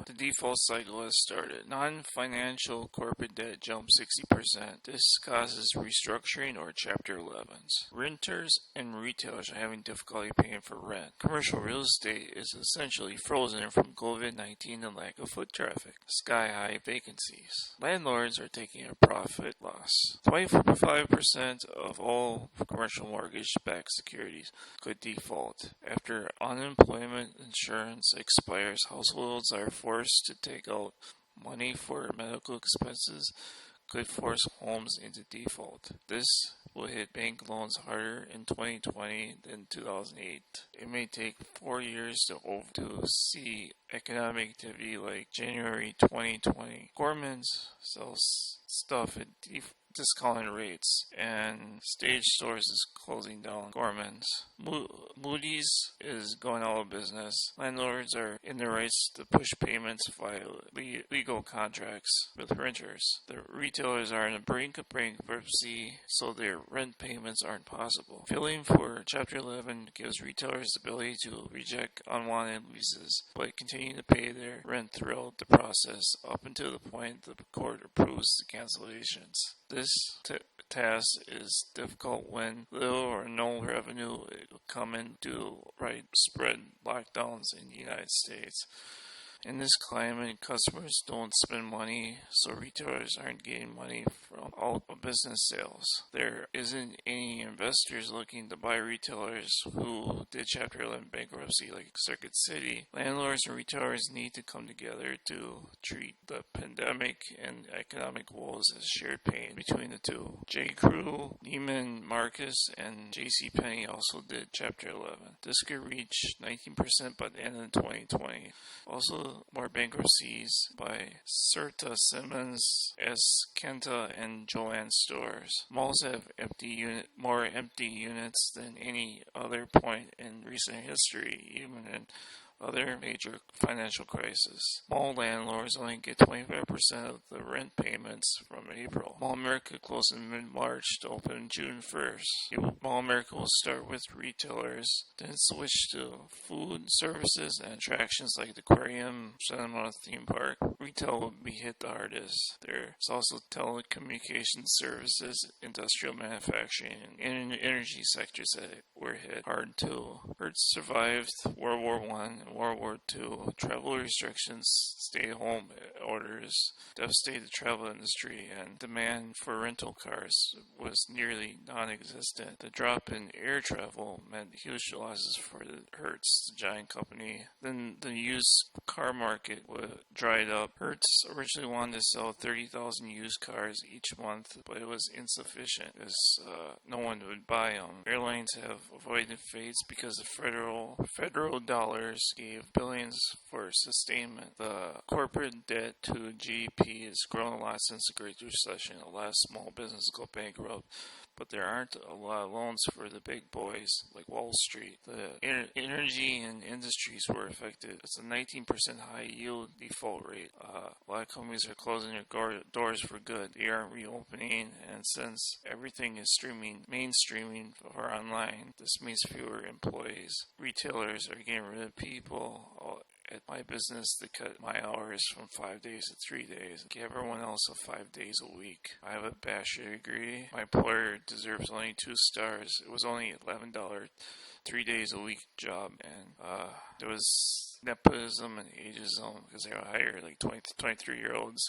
The default cycle has started. Non-financial corporate debt jumped 60%. This causes restructuring or Chapter 11s. Renters and retailers are having difficulty paying for rent. Commercial real estate is essentially frozen from COVID-19 and lack of foot traffic. Sky-high vacancies. Landlords are taking a profit loss. 25% of all commercial mortgage-backed securities could default. After unemployment insurance expires, households are forced to take out money for medical expenses, could force homes into default. This will hit bank loans harder in 2020 than 2008. It may take 4 years to see economic activity like January 2020. Gorman's sells stuff at discounted rates, and Stage Stores is closing down Gorman's. Moody's is going out of business. Landlords are in the rights to push payments via legal contracts with renters. The retailers are on the brink of bankruptcy, so their rent payments aren't possible. Filing for Chapter 11 gives retailers the ability to reject unwanted leases, but continue to pay their rent throughout the process up until the point the court approves the cancellations. This task is difficult when little or no revenue will come in due to widespread lockdowns in the United States. In this climate, customers don't spend money, so retailers aren't getting money from all business sales. There isn't any investors looking to buy retailers who did Chapter 11 bankruptcy like Circuit City. Landlords and retailers need to come together to treat the pandemic and economic woes as shared pain between the two. J. Crew, Neiman Marcus, and JCPenney also did Chapter 11. This could reach 19% by the end of 2020. Also, more bankruptcies by Serta Simmons, S. Kenta, and Joanne stores. Malls have more empty units than any other point in recent history, even in other major financial crises. Mall landlords only get 25% of the rent payments from April. Mall America closed in mid-March to open June 1st. Mall America will start with retailers, then switch to food, services, and attractions like the aquarium, cinema, theme park. Retail will be hit the hardest. There's also telecommunications services, industrial manufacturing, and energy sectors that were hit hard too. Hertz survived World War I and World War II. Travel restrictions, stay-home orders devastated the travel industry, and demand for rental cars was nearly non-existent. The drop in air travel meant huge losses for the Hertz, the giant company. Then the used car market dried up. Hertz originally wanted to sell 30,000 used cars each month, but it was insufficient because no one would buy them. Airlines have avoided fates because the federal dollars gave billions for sustainment. The corporate debt to GDP has grown a lot since the Great Recession. A lot of small businesses go bankrupt, but there aren't a lot of loans for the big boys like Wall Street. The energy and industries were affected. It's a 19% high yield default rate. A lot of companies are closing their doors for good. They aren't reopening, and since everything is mainstreaming for online, this means fewer employees. Retailers are getting rid of people. At my business, they cut my hours from 5 days to 3 days and give everyone else 5 days a week. I have a bachelor degree. My employer deserves only 2 stars. It was only $11, 3 days a week job, and there was nepotism and ageism because they would hire like 20 to 23-year-olds,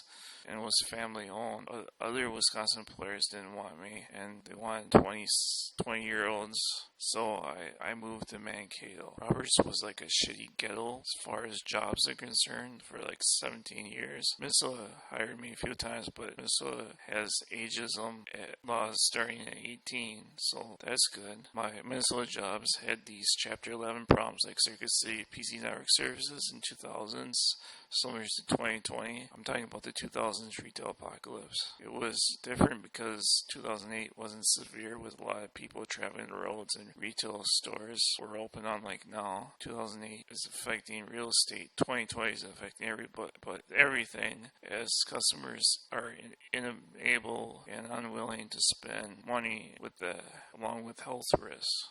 and it was family owned. Other Wisconsin employers didn't want me, and they wanted 20-year-olds, so I moved to Mankato. Roberts was like a shitty ghetto as far as jobs are concerned for like 17 years. Minnesota hired me a few times, but Minnesota has ageism laws starting at 18, so that's good. My Minnesota jobs had these Chapter 11 problems like Circuit City PC Network Services in 2000s, similar to 2020. I'm talking about the 2000s retail apocalypse. It was different because 2008 wasn't severe with a lot of people traveling the roads and retail stores were open unlike now. 2008 is affecting real estate. 2020 is affecting everything as customers are unable and unwilling to spend money along with health risks.